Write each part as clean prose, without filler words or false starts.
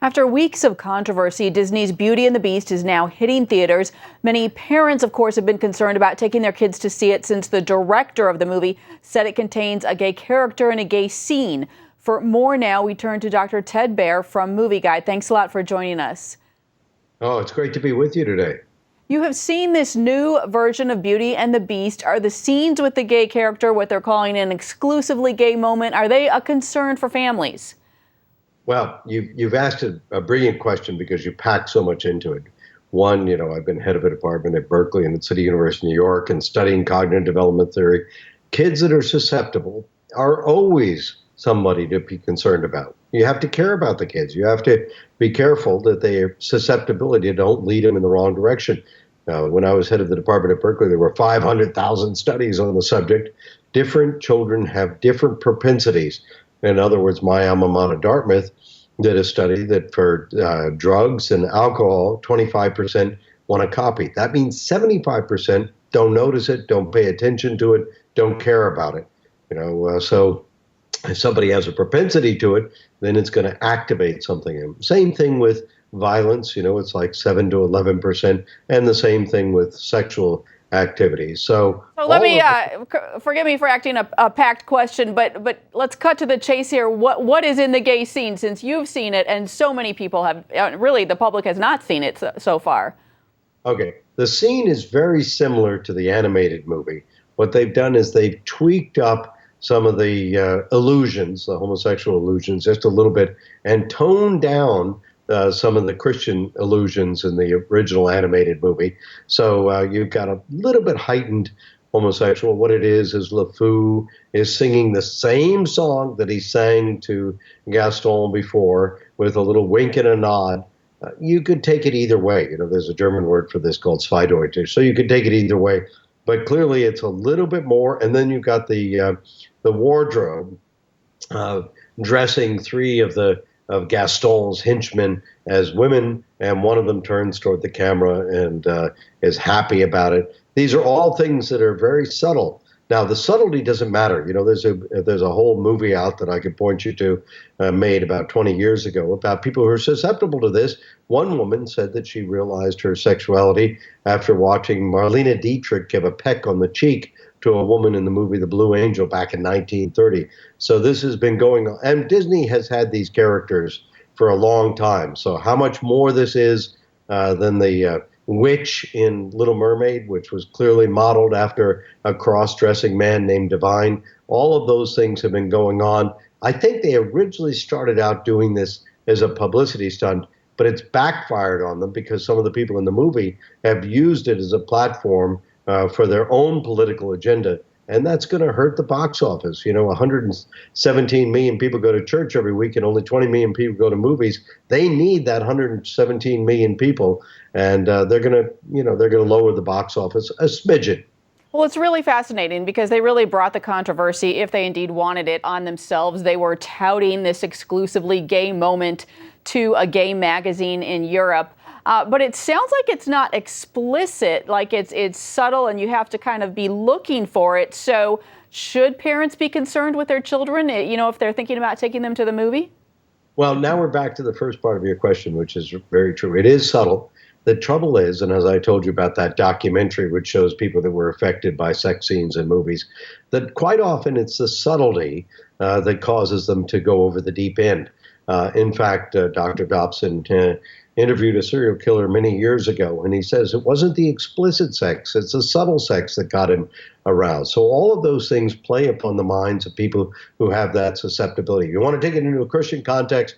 After weeks of controversy, Disney's Beauty and the Beast is now hitting theaters. Many parents, of course, have been concerned about taking their kids to see it since the director of the movie said it contains a gay character and a gay scene. For more now, we turn to Dr. Ted Baer from Movie Guide. Thanks a lot for joining us. Oh, it's great to be with you today. You have seen this new version of Beauty and the Beast. Are the scenes with the gay character, what they're calling an exclusively gay moment, are they a concern for families? Well, you've asked a brilliant question because you packed so much into it. One, I've been head of a department at Berkeley and at City University of New York and studying cognitive development theory. Kids that are susceptible are always somebody to be concerned about. You have to care about the kids. You have to be careful that their susceptibility don't lead them in the wrong direction. When I was head of the department at Berkeley, there were 500,000 studies on the subject. Different children have different propensities. In other words, my alma mater, Dartmouth, did a study that for drugs and alcohol, 25% want to copy. That means 75% don't notice it, don't pay attention to it, don't care about it. So if somebody has a propensity to it, then it's going to activate something. Same thing with violence, it's like 7 to 11%, and the same thing with sexual activities. So let me, forgive me for asking a packed question, but let's cut to the chase here. What is in the gay scene, since you've seen it and so many people have, really the public has not seen it so far? Okay, the scene is very similar to the animated movie. What they've done is they've tweaked up some of the illusions, the homosexual illusions, just a little bit, and toned down some of the Christian illusions in the original animated movie. So you've got a little bit heightened homosexual. What it is LeFou is singing the same song that he sang to Gaston before with a little wink and a nod. You could take it either way. There's a German word for this called Zweideutig. So you could take it either way. But clearly it's a little bit more. And then you've got the wardrobe dressing three of Gaston's henchmen as women, and one of them turns toward the camera and is happy about it. These are all things that are very subtle. Now, the subtlety doesn't matter. There's a whole movie out that I could point you to, made about 20 years ago, about people who are susceptible to this. One woman said that she realized her sexuality after watching Marlene Dietrich give a peck on the cheek to a woman in the movie The Blue Angel back in 1930. So this has been going on. And Disney has had these characters for a long time. So how much more this is than the witch in Little Mermaid, which was clearly modeled after a cross-dressing man named Divine. All of those things have been going on. I think they originally started out doing this as a publicity stunt, but it's backfired on them because some of the people in the movie have used it as a platform for their own political agenda. And that's going to hurt the box office. 117 million people go to church every week and only 20 million people go to movies. They need that 117 million people, and they're going to lower the box office a smidgen. Well, it's really fascinating because they really brought the controversy, if they indeed wanted it, on themselves. They were touting this exclusively gay moment to a gay magazine in Europe. But it sounds like it's not explicit, like it's subtle and you have to kind of be looking for it. So should parents be concerned with their children, if they're thinking about taking them to the movie? Well, now we're back to the first part of your question, which is very true. It is subtle. The trouble is, and as I told you about that documentary, which shows people that were affected by sex scenes in movies, that quite often it's the subtlety that causes them to go over the deep end. In fact, Dr. Dobson interviewed a serial killer many years ago, and he says it wasn't the explicit sex, it's the subtle sex that got him aroused. So all of those things play upon the minds of people who have that susceptibility. You want to take it into a Christian context,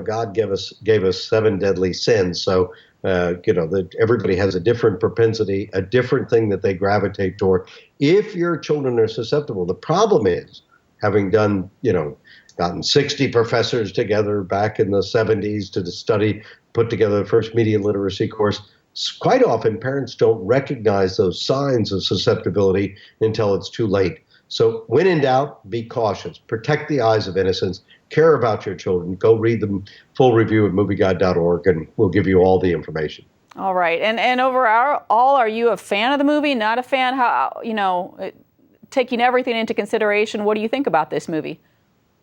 God gave us 7 deadly sins. So, that everybody has a different propensity, a different thing that they gravitate toward. If your children are susceptible, the problem is, having done, gotten 60 professors together back in the 70s to study, put together the first media literacy course. Quite often, parents don't recognize those signs of susceptibility until it's too late. So when in doubt, be cautious. Protect the eyes of innocence. Care about your children. Go read the full review at movieguide.org, and we'll give you all the information. All right. And overall, are you a fan of the movie? Not a fan? How, taking everything into consideration, what do you think about this movie?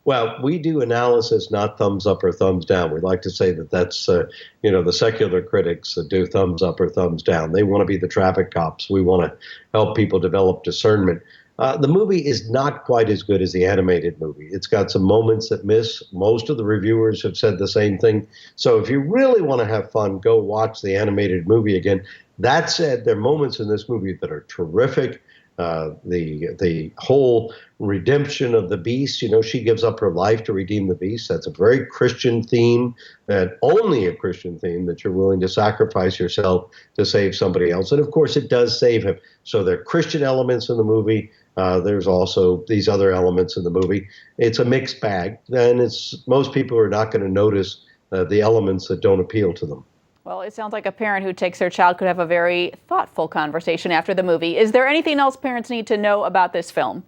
Well, we do analysis, not thumbs up or thumbs down. We like to say that that's, the secular critics that do thumbs up or thumbs down. They want to be the traffic cops. We want to help people develop discernment. The movie is not quite as good as the animated movie. It's got some moments that miss. Most of the reviewers have said the same thing. So if you really want to have fun, go watch the animated movie again. That said, there are moments in this movie that are terrific. The whole redemption of the beast, she gives up her life to redeem the beast. That's a very Christian theme, and only a Christian theme, that you're willing to sacrifice yourself to save somebody else. And of course, it does save him. So there are Christian elements in the movie. There's also these other elements in the movie. It's a mixed bag, and most people are not going to notice the elements that don't appeal to them. Well, it sounds like a parent who takes their child could have a very thoughtful conversation after the movie. Is there anything else parents need to know about this film?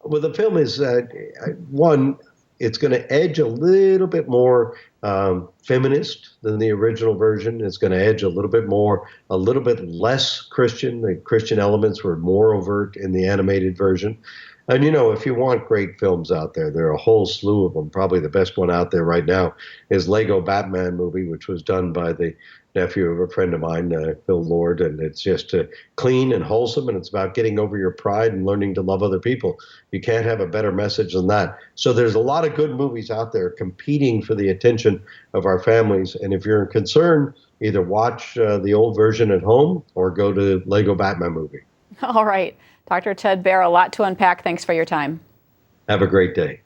Well, the film is, one, it's going to edge a little bit more feminist than the original version. It's going to edge a little bit less Christian. The Christian elements were more overt in the animated version. And, if you want great films out there, there are a whole slew of them. Probably the best one out there right now is Lego Batman movie, which was done by the nephew of a friend of mine, Phil Lord. And it's just clean and wholesome, and it's about getting over your pride and learning to love other people. You can't have a better message than that. So there's a lot of good movies out there competing for the attention of our families. And if you're concerned, either watch the old version at home or go to Lego Batman movie. All right. Dr. Ted Baer, a lot to unpack. Thanks for your time. Have a great day.